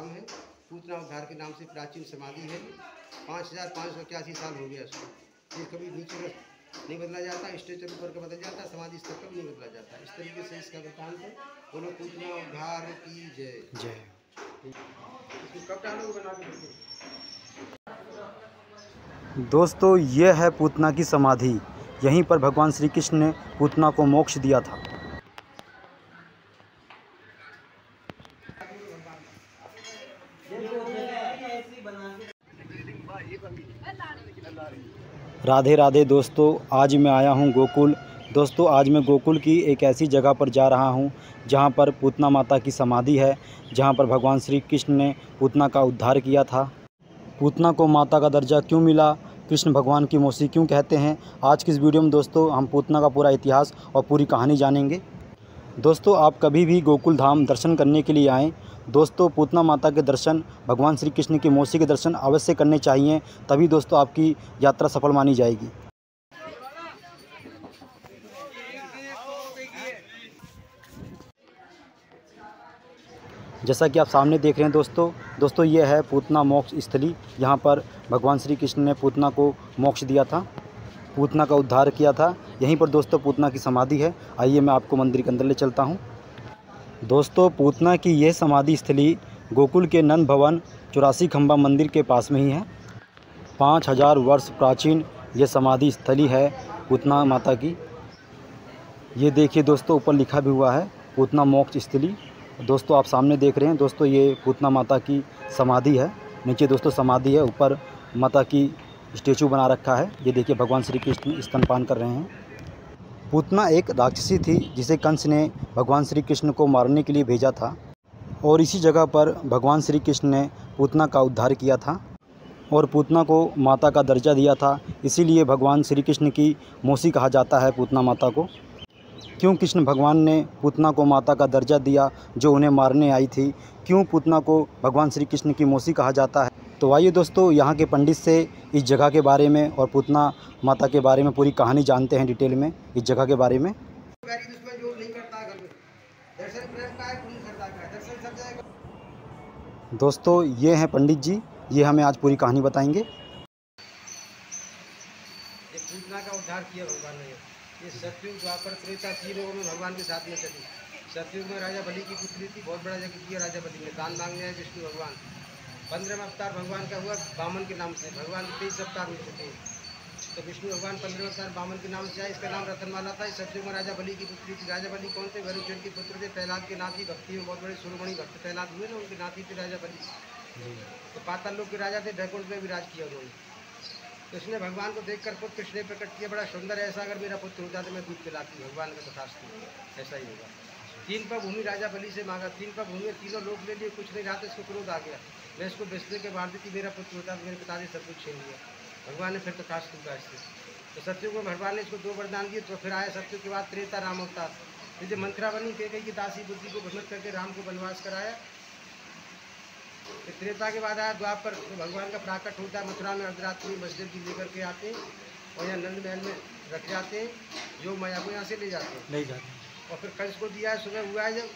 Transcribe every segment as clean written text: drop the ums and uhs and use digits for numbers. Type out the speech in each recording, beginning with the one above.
धाम है। पूतना उद्धार के नाम से प्राचीन समाधि है। 5581 साल हो गया इसको। ये कभी नीचे नहीं बदला जाता, स्टेचर ऊपर का बदल जाता, समाधि स्तर कभी नहीं बदला जाता। इस तरीके से इसका वृत्तांत है। बोलो पूतना उद्धार की जय जय। इसको कब डालोगे बना के? दोस्तों ये है पूतना की समाधि। यहीं पर भगवान श्री कृष्ण ने पूतना को मोक्ष दिया था। राधे राधे दोस्तों, आज मैं आया हूँ गोकुल। दोस्तों आज मैं गोकुल की एक ऐसी जगह पर जा रहा हूँ जहाँ पर पूतना माता की समाधि है, जहाँ पर भगवान श्री कृष्ण ने पूतना का उद्धार किया था। पूतना को माता का दर्जा क्यों मिला, कृष्ण भगवान की मौसी क्यों कहते हैं, आज की इस वीडियो में दोस्तों हम पूतना का पूरा इतिहास और पूरी कहानी जानेंगे। दोस्तों आप कभी भी गोकुल धाम दर्शन करने के लिए आएँ, दोस्तों पूतना माता के दर्शन, भगवान श्री कृष्ण की मौसी के दर्शन अवश्य करने चाहिए, तभी दोस्तों आपकी यात्रा सफल मानी जाएगी। जैसा कि आप सामने देख रहे हैं दोस्तों ये है पूतना मोक्ष स्थली। यहाँ पर भगवान श्री कृष्ण ने पूतना को मोक्ष दिया था, पूतना का उद्धार किया था। यहीं पर दोस्तों पूतना की समाधि है। आइए मैं आपको मंदिर के अंदर ले चलता हूँ। दोस्तों पूतना की यह समाधि स्थली गोकुल के नंद भवन 84 खंबा मंदिर के पास में ही है। 5000 वर्ष प्राचीन ये समाधि स्थली है पूतना माता की। ये देखिए दोस्तों ऊपर लिखा भी हुआ है पूतना मोक्ष स्थली। दोस्तों आप सामने देख रहे हैं दोस्तों ये पूतना माता की समाधि है। नीचे दोस्तों समाधि है, ऊपर माता की स्टेचू बना रखा है। ये देखिए भगवान श्री कृष्ण स्तनपान कर रहे हैं। पूतना एक राक्षसी थी जिसे कंस ने भगवान श्री कृष्ण को मारने के लिए भेजा था, और इसी जगह पर भगवान श्री कृष्ण ने पूतना का उद्धार किया था और पूतना को माता का दर्जा दिया था। इसीलिए भगवान श्री कृष्ण की मौसी कहा जाता है पूतना माता को। क्यों कृष्ण भगवान ने पूतना को माता का दर्जा दिया जो उन्हें मारने आई थी, क्यों पूतना को भगवान श्री कृष्ण की मौसी कहा जाता है, तो आइए दोस्तों यहाँ के पंडित से इस जगह के बारे में और पूतना माता के बारे में पूरी कहानी जानते हैं डिटेल में इस जगह के बारे में। दोस्तों ये हैं पंडित जी, ये हमें आज पूरी कहानी बताएंगे। पूतना का उद्धार किया भगवान ने। ये सतयुग द्वापर त्रेता तीनों में भगवान के साथ में चली। सतयुग में राजा बलि की पुत्री थी, बहुत बड़ा जगह किया राजा बलि ने, दान मांगने आए विष्णु भगवान। 15वां अवतार भगवान का हुआ बामन के नाम से। भगवान 23 अवतार हो चुके हैं, तो विष्णु भगवान 15वां अवतार बामन के नाम से आए। इसका नाम रतनमाला था। सतयुग में राजा बलि की पुत्री थी। राजा बलि कौन थे? भरुचर के पुत्र थे, प्रहलाद के नाती। भक्ति में बहुत बड़े शिरोमणि भक्त प्रहलाद हुए ना, उनके नाती थे राजा बलि। तो पाताल लोक के राजा थे, बैकुंठ में विराज किया उन्होंने। तो इसने भगवान को देखकर पुत्र स्नेह प्रकट किया, बड़ा सुंदर है, ऐसा अगर मेरा पुत्र होता तो मैं दूध पिलाती। भगवान का तथास्तु, ऐसा ही होगा। 3 पर भूमि राजा बलि से मांगा। 3 पर भूमि, तीनों लोग ले लिए, कुछ नहीं रहा तो इसको क्रोध आ गया। मैं इसको बेचने के मार देती, मेरा पुत्र होता तो मेरे पिता ने सब कुछ छीन लिया। भगवान ने फिर तथास्तु कहा इससे। तो सतयुग में भगवान ने इसको 2 वरदान दिए। तो फिर आया सतयुग के बाद त्रेता राम अवतार। जैसे मंत्रा बनी कैकेयी की दासी बुद्धि को भ्रमित करके राम को वनवास कराया। त्रेता के बाद आया द्वापर, तो भगवान का प्राकट होता है मथुरा में। अर्धरात्रि मस्जिद की लेकर के आते हैं और यहाँ नंद महल में रख जाते हैं। योग माया को यहाँ से ले जाते हैं और फिर कंस को दिया है। सुबह हुआ है जब,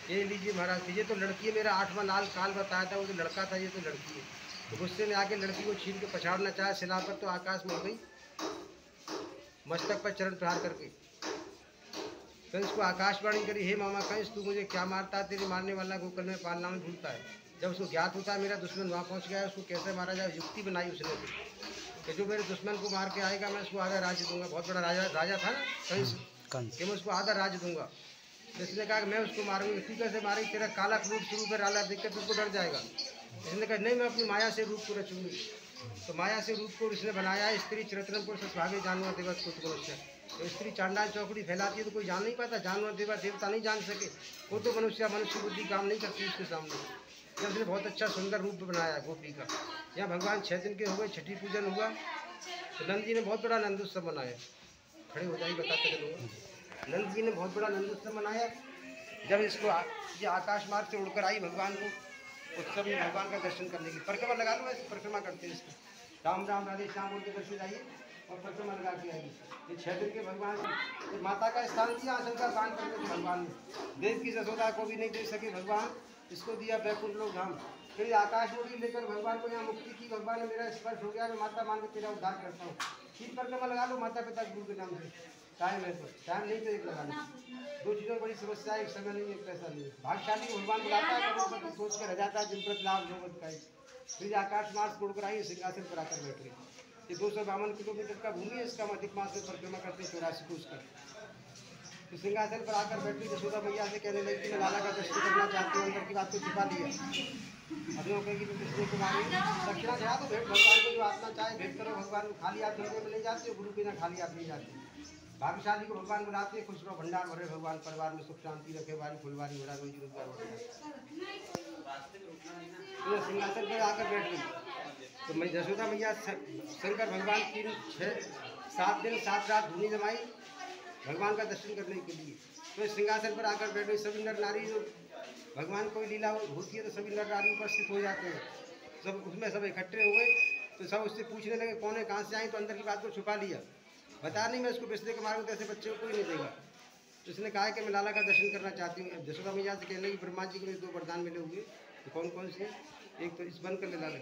ये लीजिए महाराज, ये तो लड़की है, मेरा 8वां लाल काल बताया था, वो जो लड़का था ये तो लड़की है। तो गुस्से में आके लड़की को छीन के पछाड़ना चाहे शिला पर, तो आकाश में हो गई, मस्तक पर चरण प्रहार करके। कंस को आकाशवाणी करी, हे मामा कंस, तू मुझे क्या मारता है? तेरे मारने वाला गोकुल में पालना में भूलता है। जब उसको ज्ञात होता है मेरा दुश्मन वहाँ पहुँच गया है, उसको कैसे मारा जाए, युक्ति बनाई उसने कि जो मेरे दुश्मन को मार के आएगा मैं उसको आधा राज्य दूंगा। बहुत बड़ा राजा था ना कंस, कि मैं उसको आधा राज्य दूंगा। इसने कहा कि मैं उसको मारूंगी। तू कैसे मारेगी? तेरा काला क्रोध शुरू में राला देख कर तुमको डर जाएगा। इसने कहा नहीं, मैं अपनी माया से रूप को रचूंगी। तो माया से रूप को इसने बनाया है स्त्री चरित्रम को सभागे जानवर देवत कुछ मनुष्य। तो स्त्री चांडाल चौकड़ी फैलाती है तो कोई जान नहीं पाता, जानवर देवता नहीं जान सके। वो तो मनुष्य बुद्धि काम नहीं करती उसके सामने। जब उसने बहुत अच्छा सुंदर रूप बनाया गोपी का। यहाँ भगवान 6 दिन के हो गए, छठी पूजन हुआ। तो नंद जी ने बहुत बड़ा नंदोत्सव मनाया। खड़े हो जाइए, बताते चलूँगा। नंद जी ने बहुत बड़ा नंदोत्सव मनाया। जब इसको ये आकाश मार्ग से उड़कर आई भगवान को उत्सव में भगवान का दर्शन करने की परिक्रमा लगा लो, ऐसे परिक्रमा करते हैं इसकी। राम राम राधे श्याम बोल के दर्शन आइए और परिक्रमा लगा के आइए। ये 6 दिन के भगवान ये माता का स्थान दिया, आसन का दान करके भगवान ने। देव की यशोदा को भी नहीं दे सके भगवान, इसको दिया बैकुंठ लोक धाम। फिर आकाश मूर्ति लेकर भगवान को यहाँ मुक्ति की। भगवान ने मेरा स्पर्श हो गया, मैं माता मान के तेरा उद्धार करता हूँ। 3 परिक्रमा लगा लो माता पिता गुरु के नाम से। टाइम है तो टाइम नहीं तो एक लगाना। 2 चीज़ों बड़ी समस्या, एक समय नहीं, एक पैसा नहीं। भाग्यशाली को भगवान बुलाता है, करोड़पति सोच कर रह जाता है, जिन पर लाभ लोगों का। फिर आकाश मार्ग छोड़कर आई, सिंहासन पर आकर बैठ गई। ये 252 किलोमीटर का भूमि है, इसका अधिक मास में परिक्रमा करते 84 कोस का। तो सिंहासन पर आकर बैठी यशोदा मैया से कहने लगी कि मैं लाला का दर्शन करना चाहती हूँ। अंदर की बात को छुपा लिया। अभिनव कहेगी तो कृष्ण कुमारी दक्षिणा चढ़ा तो भेंट भगवान को जो आत्मा चाहे भेंट करो। भगवान को खाली हाथ मंदिर में नहीं जाते, गुरु के ना खाली हाथ नहीं जाते। भाग्यशाली को भगवान बुलाते, खुश रहो भंडार भरे भगवान, परिवार में सुख शांति रखे, बारी फुलवारी भरा, रोजी रोजगार तो सिंहासन पर आकर बैठ गई। तो मैं यशोदा मैया शंकर भगवान की 7 दिन 7 रात धूनी जमाई भगवान का दर्शन करने के लिए। तो इस सिंहासन पर आकर बैठ गई। सभी नर नारी जो भगवान कोई लीला होती है तो सभी नर नारी उपस्थित हो जाते हैं। सब उसमें सब इकट्ठे हुए तो सब उससे पूछने लगे कौन है, कहाँ से आई। तो अंदर की बात को छुपा लिया, बता नहीं मैं इसको पिछले के मारूंगा, ऐसे बच्चे को कोई नहीं देगा। तो उसने कहा कि मैं लाला का दर्शन करना चाहती हूँ। यशोदा मैया से कहने लगी ब्रह्मा जी को 2 वरदान मिले हुए, तो कौन कौन से? एक तो इस बंद कर ले लाला,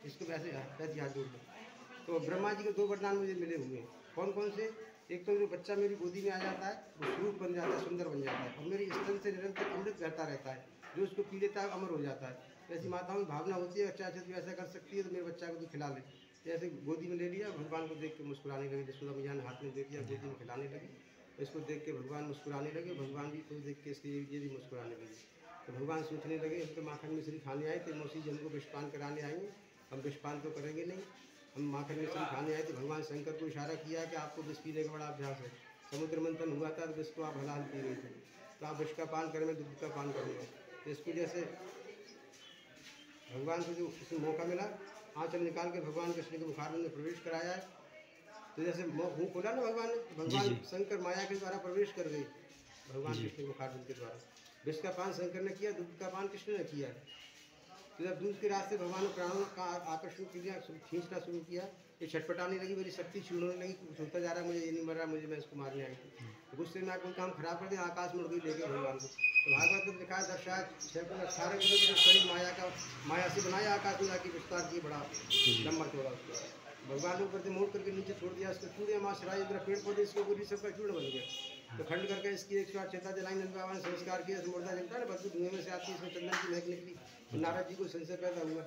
इसको वैसे हाथ जोड़ दो। तो ब्रह्मा जी के 2 वरदान मुझे मिले हुए हैं। कौन कौन से? एक तो जो बच्चा मेरी गोदी में आ जाता है वो स्वरूप बन जाता है, सुंदर बन जाता है, और मेरी स्तन से निरंतर अमृत बहता रहता है, जो उसको पी लेता है अमर हो जाता है। ऐसी माताओं की भावना होती है, अच्छा भी ऐसा कर सकती है तो मेरे बच्चा को तो खिला ले। ऐसे गोदी में ले लिया, भगवान को देख के मुस्कुराने लगे। यशोदा मैया ने हाथ में दे दिया, गोदी में खिलाने लगी। इसको देख के भगवान मुस्कुराने लगे, भगवान भी को देख के इसके ये भी मुस्कुराने लगे। तो भगवान सोचने लगे हम तो माखन मिश्री खाने आए थे, मौसी जन को विषपान कराने आएंगे, हम विषपान तो करेंगे नहीं, हम माखन मिश्री खाने आए थे। भगवान शंकर को इशारा किया कि आपको विष पीने का बड़ा अभ्यास है, समुद्र मंथन हुआ था तो विष को आप हलाल पी रहे थे, तो आप विष का पान करें, मैं दूध का पान करूँगा। तो इसको जैसे भगवान को जो इसमें मौका मिला, आँचल निकाल के भगवान कृष्ण के मुखार में प्रवेश कराया है। तो जैसे मुँह खोला ना भगवान ने, भगवान शंकर माया के द्वारा प्रवेश कर गई भगवान कृष्ण के मुखार के द्वारा। विष का पान शंकर ने किया, दूध का पान कृष्ण ने किया। तो जब दूध के रास्ते भगवान ने प्राणों का आकर्षण किया, खींचना शुरू किया, ये छटपटाने लगी, मेरी शक्ति क्षीण होने लगी, कुछ होता जा रहा है, मुझे ये नहीं मर रहा, मुझे मैं इसको मारने आई थी। तो गुस्से में कोई काम खराब कर दिया, आकाश में उड़ गई लेके भगवान को। तो भागवत में दिखाया दर्शाया 6.18 किलोमीटर शरीर माया से बनाया, आकाश में जाके विस्तार किए, बड़ा लंबा चौड़ा उसको भगवान ने ऊपर से मोड़ करके नीचे छोड़ दिया। इसको चूड़े माँ सराय इधर पेड़ पौधे इसको पूरी सबका चूर्ण बन गया। तो खंड करके इसकी 108 चेता जलाई, नंद बाबा ने संस्कार किया। मुर्दा जलता है ना, बदबू धुएं में से आती है, इसमें चंदन की महक निकली। तो नारद जी को संशय पैदा हुआ,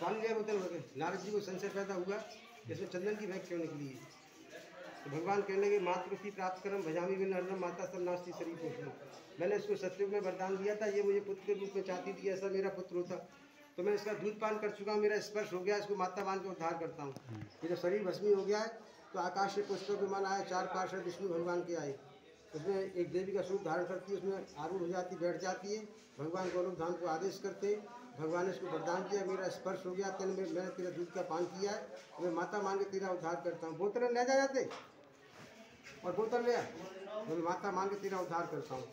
पानी लिया बोतल भर के, नारद जी को संशय पैदा हुआ इसमें चंदन की महक क्यों निकली है। तो भगवान कहने लगे मातृति प्राप्त करम भजामी में नरम माता सब नास्ती शरीर पोषण। मैंने इसको सतयुग में वरदान दिया था, ये मुझे पुत्र के रूप में चाहती थी, ऐसा मेरा पुत्र होता। तो मैं इसका दूध पान कर चुका हूँ, मेरा स्पर्श हो गया, इसको माता मान के उद्धार करता हूँ। ये जब शरीर भस्मी हो गया है तो आकाश से पुष्पक विमान आया, 4 पार्षद विष्णु भगवान के आए। उसमें एक देवी का स्वरूप धारण करती है, उसमें आरूढ़ हो जाती, बैठ जाती है। भगवान गोलोक धाम को आदेश करते, भगवान ने इसको वरदान दिया, मेरा स्पर्श हो गया, तेन मैंने तेरा दूध का पान किया है, मैं माता मान के तेरा उद्धार करता हूँ। बोतल ले जाते और बोतल ले मैं माता मान के तेरा उद्धार करता हूँ।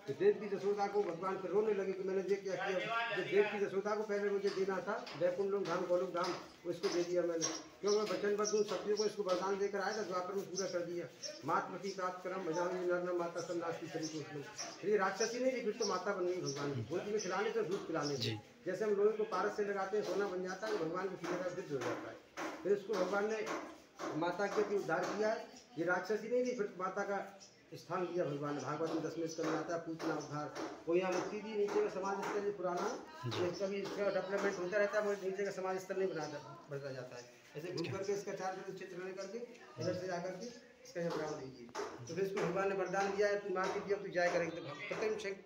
तो देव की यशोदा को भगवान पर रोने लगे कि मैंने ये क्या किया। जो देव की यशोदा को पहले मुझे देना था, बैकुंठ लोक धाम गोलोक धाम, उसको दे दिया मैंने, क्योंकि मैं वचनबद्ध हूँ, सत्यों को इसको वरदान देकर आया था, द्वापर में पूरा कर दिया। मातृति प्राप्त करम भजामी नर माता संदासी शरीर को। फिर राक्षसी नहीं थी, फिर तो माता बन गई भगवान की। गोदी में खिलाने से दूध पिलाने से, जैसे हम लोहे को पारस से लगाते हैं सोना बन जाता है, भगवान को खिलाना सिद्ध हो जाता है। फिर उसको भगवान ने माता के प्रति उद्धार किया। ये राक्षसी नहीं थी, फिर माता का स्थान दिया भगवान ने। भागवत में 10वें स्कंद में आता है पूतना उद्धार। वो यहाँ मुक्ति दी, नीचे का समाज स्तर जो पुराना कभी इसका डेवलपमेंट होता रहता है, मुझे नीचे का समाज स्तर नहीं बढ़ता जाता है। ऐसे घूम करके इसका 4 चित्र लेकर के इधर से जाकर के इसका जब राव दीजिए। तो फिर इसको भगवान ने वरदान दिया है, तू मार के दिया तू जाए करेंगे। तो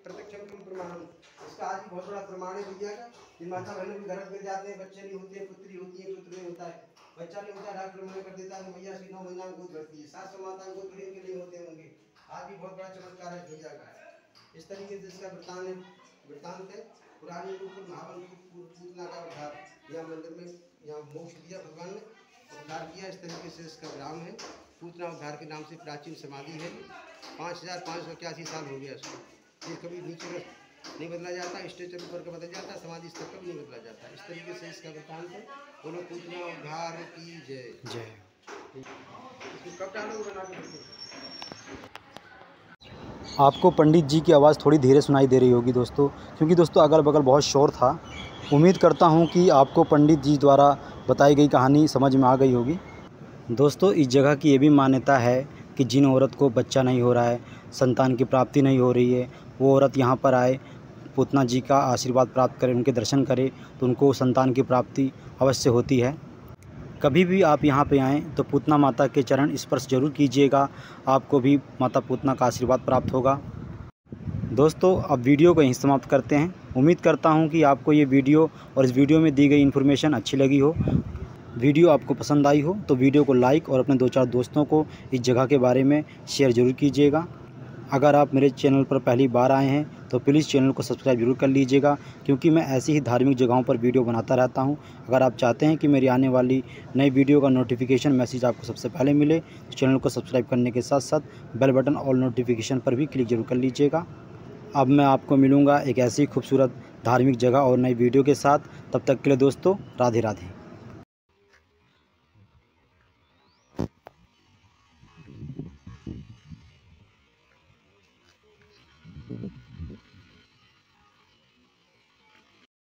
प्रत्यक्ष प्रमाण इसका आज बहुत बड़ा प्रमाण है विद्या का। जिन माता बहनों के गर्भ गिर जाते हैं, बच्चे नहीं होते हैं, पुत्री होती है, पुत्र नहीं होता है, बच्चा नहीं होता है, डॉक्टर मना कर देता है, मैया से 9 महीना में गोद भरती है। 700 माताओं को के नहीं होते होंगे। आज भी बहुत बड़ा चमत्कार है भैया का। इस तरीके से इसका वृत्तांत है। पुरानी महाबल पूतना का उद्धार, यहाँ मंदिर में यहाँ मोक्ष दिया भगवान ने, उद्धार किया। इस तरीके से इसका ग्राम है, पूतना उद्धार के नाम से प्राचीन समाधि है। 5581 साल हो गया इसको। ये कभी नीचे में नहीं बदला जाता, स्टेचर ऊपर का बदल जाता, समाधि स्तर का भी नहीं बदला जाता। इस तरीके से इसका वृत्तांत है। बोलो पूतना उद्धार की जय जय। इसको कब डालोगे बना के? आपको पंडित जी की आवाज़ थोड़ी धीरे सुनाई दे रही होगी दोस्तों, क्योंकि दोस्तों अगल बगल बहुत शोर था। उम्मीद करता हूँ कि आपको पंडित जी द्वारा बताई गई कहानी समझ में आ गई होगी। दोस्तों इस जगह की ये भी मान्यता है कि जिन औरत को बच्चा नहीं हो रहा है, संतान की प्राप्ति नहीं हो रही है, वो औरत यहाँ पर आए, पूतना जी का आशीर्वाद प्राप्त करे, उनके दर्शन करे, तो उनको संतान की प्राप्ति अवश्य होती है। कभी भी आप यहाँ पे आएँ तो पूतना माता के चरण स्पर्श जरूर कीजिएगा, आपको भी माता पूतना का आशीर्वाद प्राप्त होगा। दोस्तों अब वीडियो को यहीं समाप्त करते हैं। उम्मीद करता हूँ कि आपको ये वीडियो और इस वीडियो में दी गई इन्फॉर्मेशन अच्छी लगी हो। वीडियो आपको पसंद आई हो तो वीडियो को लाइक और अपने 2-4 दोस्तों को इस जगह के बारे में शेयर ज़रूर कीजिएगा। अगर आप मेरे चैनल पर पहली बार आए हैं तो प्लीज़ चैनल को सब्सक्राइब जरूर कर लीजिएगा, क्योंकि मैं ऐसी ही धार्मिक जगहों पर वीडियो बनाता रहता हूं। अगर आप चाहते हैं कि मेरी आने वाली नई वीडियो का नोटिफिकेशन मैसेज आपको सबसे पहले मिले तो चैनल को सब्सक्राइब करने के साथ साथ बेल बटन और नोटिफिकेशन पर भी क्लिक जरूर कर लीजिएगा। अब मैं आपको मिलूँगा एक ऐसी खूबसूरत धार्मिक जगह और नई वीडियो के साथ। तब तक के लिए दोस्तों राधे राधे।